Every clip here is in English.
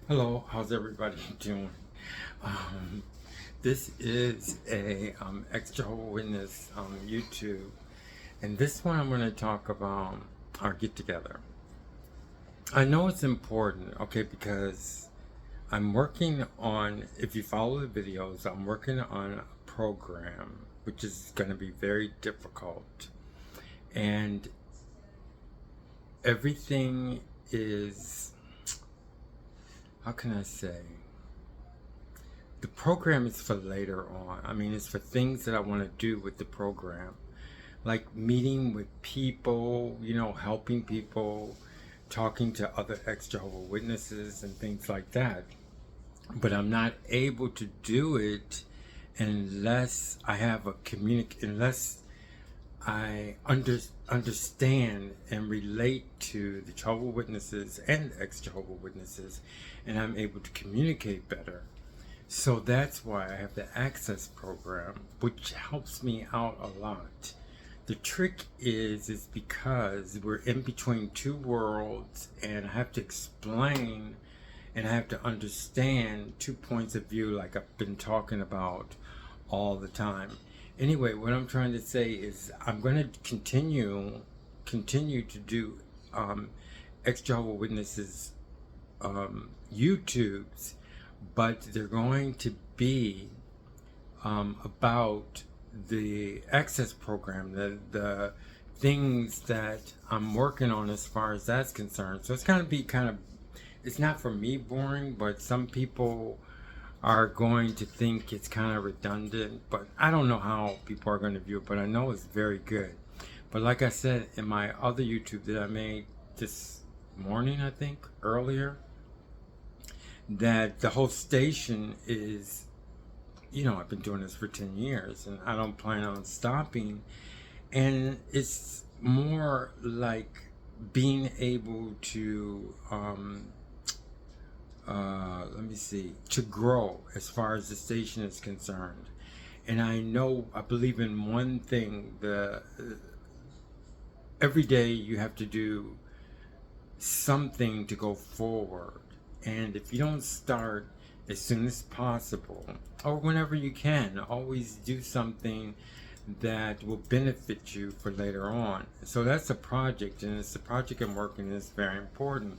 Hello, how's everybody doing? Um, this is a Ex-jehovah Witness YouTube, and this one I'm going to talk about our get together. I know it's important, okay, because I'm working on. If you follow the videos, I'm working on a program which is going to be very difficult, and everything is. How can I say? The program is for later on. I mean, it's for things that I want to do with the program, like meeting with people, helping people, talking to other ex-Jehovah Witnesses and things like that. But I'm not able to do it unless I have unless I understand and relate to the Jehovah Witnesses and ex-Jehovah Witnesses, and I'm able to communicate better. So that's why I have the Access program, which helps me out a lot. The trick is because we're in between two worlds, and I have to explain and I have to understand two points of view, like I've been talking about all the time. Anyway, what I'm trying to say is I'm going to continue to do ex-Jehovah Witnesses YouTubes, but they're going to be about the access program, the things that I'm working on as far as that's concerned. So it's going to be it's not for me boring, but some people are going to think it's kind of redundant, but I don't know how people are going to view it, but I know it's very good. But like I said in my other YouTube that I made this morning, I think earlier, that the whole station is, I've been doing this for 10 years and I don't plan on stopping. And it's more like being able to, to grow as far as the station is concerned. And I believe in one thing: every day you have to do something to go forward. And if you don't start as soon as possible, or whenever you can, always do something that will benefit you for later on. So that's a project, and it's a project I'm working on. It's very important.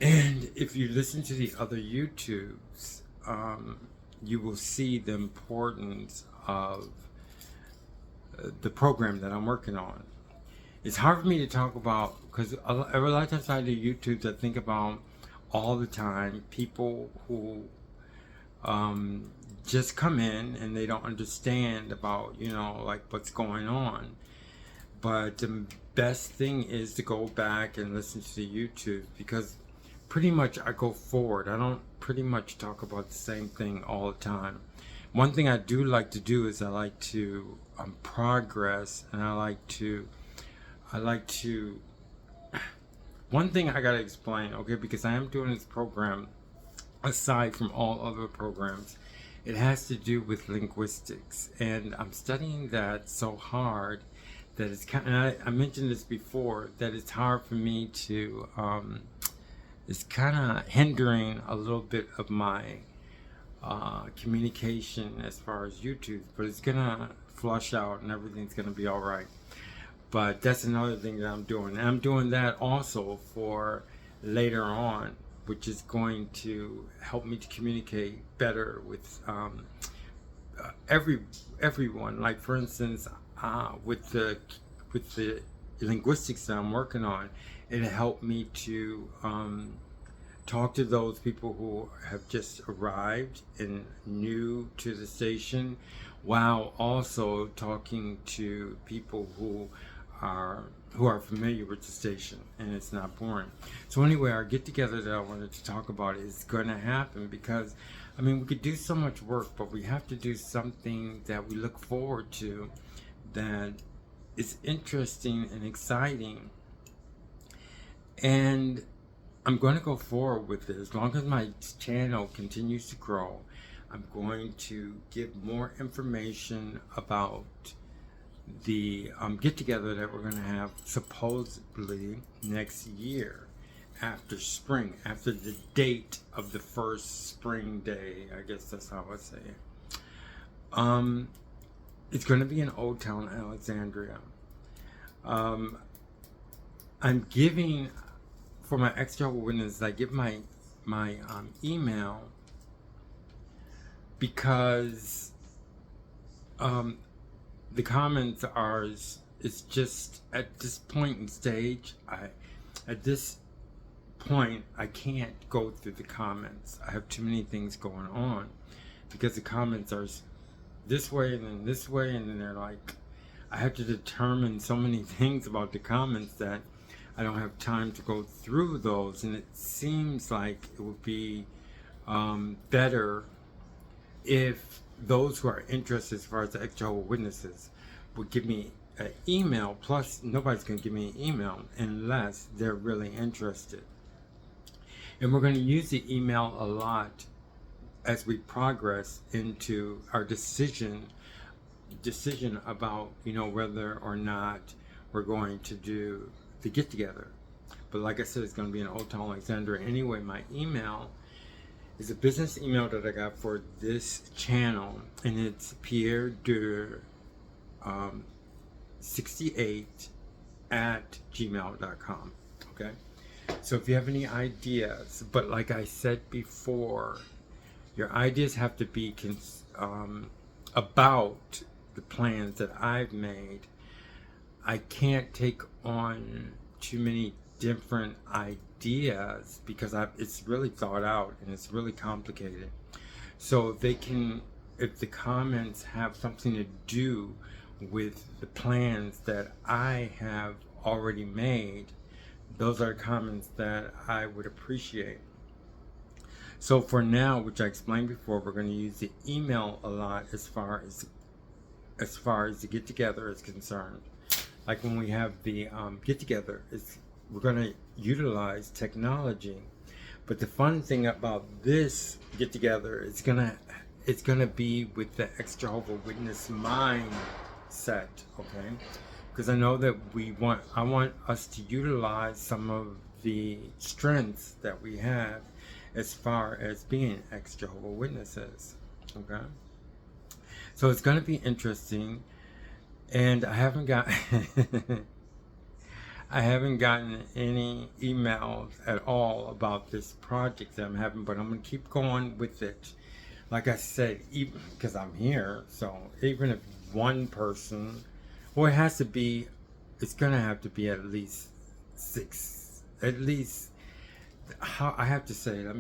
And if you listen to the other YouTubes, you will see the importance of the program that I'm working on. It's hard for me to talk about because a lot of times I do YouTubes, I think about all the time people who just come in and they don't understand about, like what's going on. But the best thing is to go back and listen to the YouTube, because pretty much I go forward. I don't pretty much talk about the same thing all the time. One thing I do like to do is I like to progress, and I like to. One thing I gotta explain, okay, because I am doing this program aside from all other programs. It has to do with linguistics, and I'm studying that so hard that it's kind. And I mentioned this before, that it's hard for me to. It's kind of hindering a little bit of my communication as far as YouTube, but it's gonna flush out and everything's gonna be all right. But that's another thing that I'm doing. And I'm doing that also for later on, which is going to help me to communicate better with everyone. Like for instance, with the linguistics that I'm working on, it helped me to talk to those people who have just arrived and new to the station, while also talking to people are who are familiar with the station, and it's not boring. So anyway, our get together that I wanted to talk about is going to happen because, I mean, we could do so much work, but we have to do something that we look forward to, that is interesting and exciting. And I'm going to go forward with it as long as my channel continues to grow. I'm going to give more information about the get together that we're going to have supposedly next year. after spring, after the date of the first spring day. I guess that's how I say it. It's going to be in Old Town Alexandria. I'm giving, for my ex-jehovah witnesses, I give my email because the comments are, it's just at this point in stage, at this point I can't go through the comments. I have too many things going on because the comments are this way and then this way, and then they're like, I have to determine so many things about the comments that I don't have time to go through those. And it seems like it would be better if those who are interested, as far as the ex-jehovah witnesses, would give me an email. Plus, nobody's going to give me an email unless they're really interested. And we're going to use the email a lot as we progress into our decision about, whether or not we're going to do the get together. But like I said, it's going to be in Old Town Alexandria. Anyway, my email is a business email that I got for this channel, and it's Pierre de 68 at gmail.com. Okay, so if you have any ideas, but like I said before, your ideas have to be about the plans that I've made. I can't take on too many different ideas because it's really thought out and it's really complicated. So if the comments have something to do with the plans that I have already made, those are comments that I would appreciate. So for now, which I explained before, we're going to use the email a lot as far as the get together is concerned. Like when we have the get together, we're going to utilize technology. But the fun thing about this get together is it's gonna be with the ex-jehovah witness mindset, okay? Because I know that I want us to utilize some of the strengths that we have as far as being ex-jehovah witnesses, okay? So it's going to be interesting, and I haven't gotten any emails at all about this project that I'm having, but I'm going to keep going with it. Like I said, even because I'm here, so even if one person, well, it's going to have to be at least 6, at least, I have to say a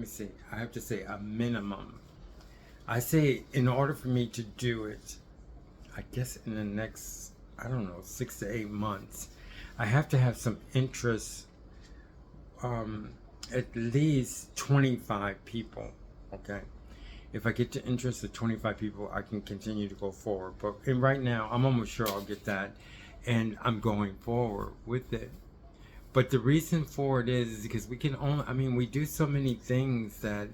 minimum. I say in order for me to do it, I guess in the next, 6 to 8 months, I have to have some interest, at least 25 people, okay? If I get the interest of 25 people, I can continue to go forward. And right now, I'm almost sure I'll get that, and I'm going forward with it. But the reason for it is because we do so many things that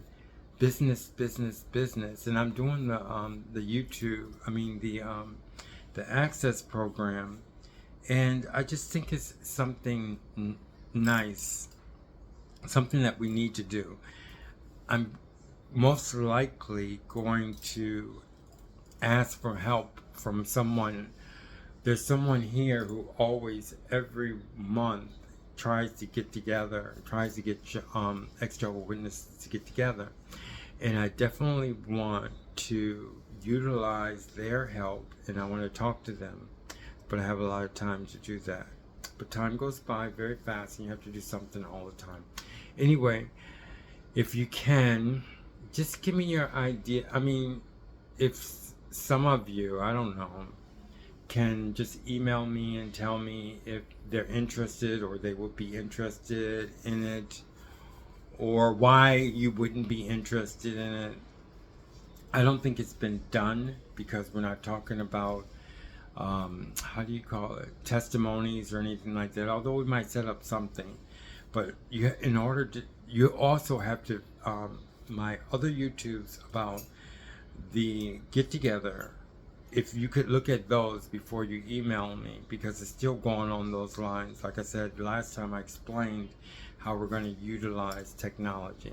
business, and I'm doing the YouTube, the Access program, and I just think it's something nice, something that we need to do. I'm most likely going to ask for help from someone. There's someone here who always, every month, tries to get ex-jehovah witnesses to get together. And I definitely want to utilize their help, and I want to talk to them. But I have a lot of time to do that. But time goes by very fast, and you have to do something all the time. Anyway, if you can, just give me your idea. If some of you, I don't know, can just email me and tell me if they're interested or they would be interested in it, or why you wouldn't be interested in it. I don't think it's been done because we're not talking about testimonies or anything like that, although we might set up something. But you also have to, my other YouTubes about the get together, if you could look at those before you email me, because it's still going on those lines. Like I said last time, I explained how we're going to utilize technology.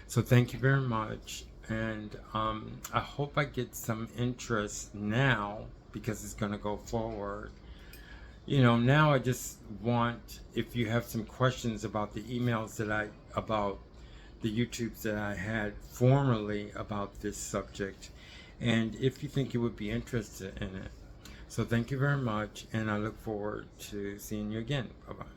So thank you very much. And I hope I get some interest now, because it's going to go forward. Now I just want, if you have some questions about the emails about the YouTubes that I had formerly about this subject, and if you think you would be interested in it. So thank you very much, and I look forward to seeing you again. Bye-bye.